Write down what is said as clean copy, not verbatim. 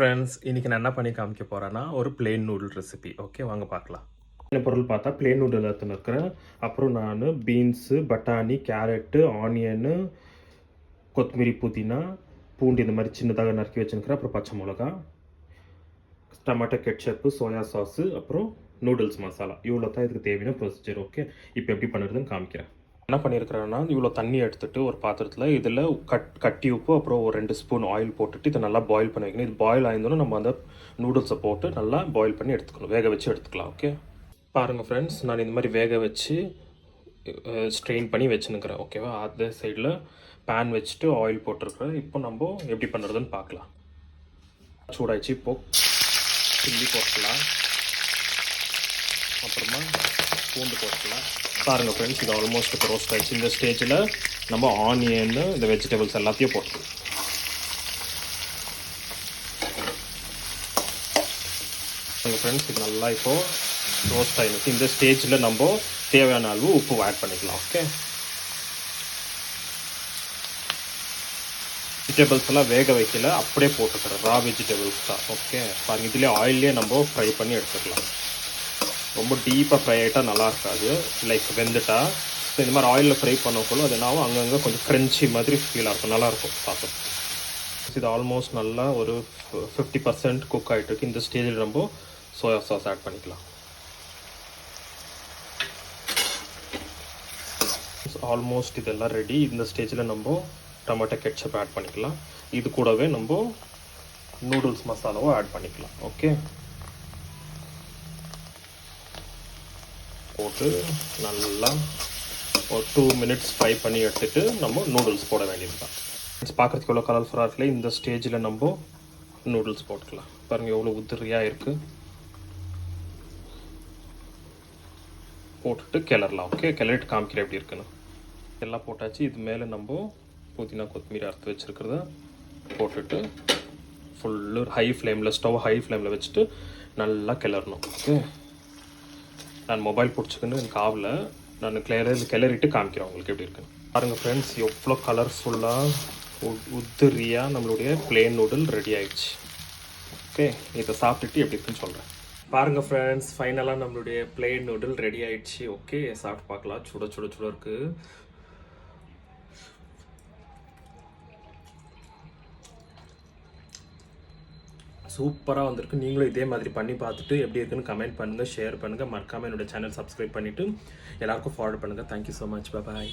Friends, இன்னைக்கு நான் என்ன பண்ணி காமிக்க போறேன்னா, ஒரு பிளெயின் நூடுல் ரெசிபி. ஓகே, வாங்க பார்க்கலாம். இந்த பொருள் பார்த்தா பிளெயின் நூடுல் எடுத்துன்னு இருக்கிறேன். அப்புறம் நான் பீன்ஸு, பட்டாணி, கேரட்டு, ஆனியனு, கொத்தமல்லி, புதினா, பூண்டு இந்த மாதிரி சின்னதாக நறுக்கி வச்சுருக்கிறேன். அப்புறம் பச்சை மிளகா, டொமேட்டோ கெட்சப்பு, சோயா சாஸு, அப்புறம் நூடுல்ஸ் மசாலா. இவ்வளோ தான் இதுக்கு தேவையான ப்ரொசீஜர். ஓகே, இப்போ எப்படி பண்ணுறதுன்னு காமிக்கிறேன். என்ன பண்ணியிருக்கிறேன்னா, இவ்வளோ தண்ணி எடுத்துகிட்டு ஒரு பாத்திரத்தில் இதில் கட்டி உப்பு, அப்புறம் ஒரு 2 ஸ்பூன் ஆயில் போட்டுட்டு இதை நல்லா பாயில் பண்ணி வைக்கணும். இது பாயில் ஆயிருந்தோன்னா நம்ம அந்த நூடுல்ஸை போட்டு நல்லா பாயில் பண்ணி எடுத்துக்கணும், வேக வச்சு எடுத்துக்கலாம். ஓகே, பாருங்கள் ஃப்ரெண்ட்ஸ், நான் இந்த மாதிரி வேக வச்சு ஸ்ட்ரெயின் பண்ணி வச்சுன்னுக்கிறேன். ஓகேவா, அதே சைடில் பேன் வச்சுட்டு ஆயில் போட்டிருக்கிறேன். இப்போ நம்ம எப்படி பண்ணுறதுன்னு பார்க்கலாம். சூடாயிடுச்சு. இப்போது சில்லி போட்டுக்கலாம், அப்புறமா பூண்டு போட்டுக்கலாம். பாருங்கள் ஃப்ரெண்ட்ஸ், இது ஆல்மோஸ்ட் இப்போ ரோஸ்ட் ஆகிடுச்சு. இந்த ஸ்டேஜில் நம்ம ஆனியன், இந்த வெஜிடபிள்ஸ் எல்லாத்தையும் போட்டுக்கலாம். ஃப்ரெண்ட்ஸ், இது நல்லா இப்போது ரோஸ்ட் ஆகிடுச்சு. இந்த ஸ்டேஜில் நம்ம தேவையான அளவு உப்பு ஆட் பண்ணிக்கலாம். ஓகே, வெஜிடபிள்ஸ் எல்லாம் வேக வைக்கல, அப்படியே போட்டுக்கிறேன். ரா வெஜிடபிள்ஸ் தான். ஓகே, பாருங்கள், இதுலேயே ஆயிலே நம்ம ஃப்ரை பண்ணி எடுத்துக்கலாம். ரொம்ப டீப்பாக ஃப்ரை ஆகிட்டால் நல்லா இருக்காது, லைக் வெந்துட்டா. ஸோ இந்த மாதிரி ஆயிலில் ஃப்ரை பண்ணக்குள்ள அது என்னாவும் அங்கங்கே கொஞ்சம் க்ரன்ச்சி மாதிரி ஃபீலாக இருக்கும், நல்லாயிருக்கும் பார்க்க. இது ஆல்மோஸ்ட் நல்லா ஒரு 50% குக் ஆகிட்டு இருக்கு. இந்த ஸ்டேஜில் நம்ம சோயா சாஸ் ஆட் பண்ணிக்கலாம். ஆல்மோஸ்ட் இதெல்லாம் ரெடி. இந்த ஸ்டேஜில் நம்ம டொமேட்டோ கெட்சப் ஆட் பண்ணிக்கலாம். இது கூடவே நம்ம நூடுல்ஸ் மசாலாவும் ஆட் பண்ணிக்கலாம். ஓகே, போட்டு நல்லா ஒரு 2 மினிட்ஸ் ஃப்ரை பண்ணி எடுத்துகிட்டு நம்ம நூடுல்ஸ் போட வேண்டியது தான். பார்க்குறதுக்கு எவ்வளோ கலர்ஃபுல்லாக இருக்குல்ல. இந்த ஸ்டேஜில் நம்ம நூடுல்ஸ் போட்டுக்கலாம். பாருங்கள் எவ்வளோ உதிரியாக இருக்குது. போட்டுட்டு கிளறலாம். ஓகே, கிளறிட்டு காமிக்கிறேன் எப்படி இருக்குன்னு. எல்லாம் போட்டாச்சு. இது மேலே நம்ம புதினா கொத்தமல்லி அறுத்து வச்சுருக்கிறத போட்டுட்டு ஃபுல்லு ஹை ஃப்ளேமில், ஸ்டவ் ஹை ஃப்ளேமில் வச்சுட்டு நல்லா கிளறணும். ஓகே, நான் மொபைல் பிடிச்சிக்கின்னு எனக்கு ஆகல, நான் கிளறிட்டு காமிக்கிறேன் உங்களுக்கு எப்படி இருக்குன்னு. பாருங்கள் ஃப்ரெண்ட்ஸ், எவ்வளோ கலர்ஃபுல்லாக உதிரியாக நம்மளுடைய பிளெயின் நூடுல் ரெடி ஆயிடுச்சு. ஓகே, இதை சாப்பிட்டுட்டு எப்படி இருக்குன்னு சொல்கிறேன். பாருங்கள் ஃப்ரெண்ட்ஸ், ஃபைனலாக நம்மளுடைய பிளெயின் நூடுல் ரெடி ஆயிடுச்சு. ஓகே, சாப்பிட்டு பார்க்கலாம். சுட சுட சுட இருக்குது. சூப்பராக வந்திருக்கு. நீங்களும் இதே மாதிரி பண்ணி பார்த்துட்டு எப்படி இருக்குன்னு கமெண்ட் பண்ணுங்கள், ஷேர் பண்ணுங்கள். மறக்காமல் என்னோட சேனல் சப்ஸ்கிரைப் பண்ணிவிட்டு எல்லாருக்கும் ஃபார்வர்ட் பண்ணுங்கள். Thank you so much. பாய்.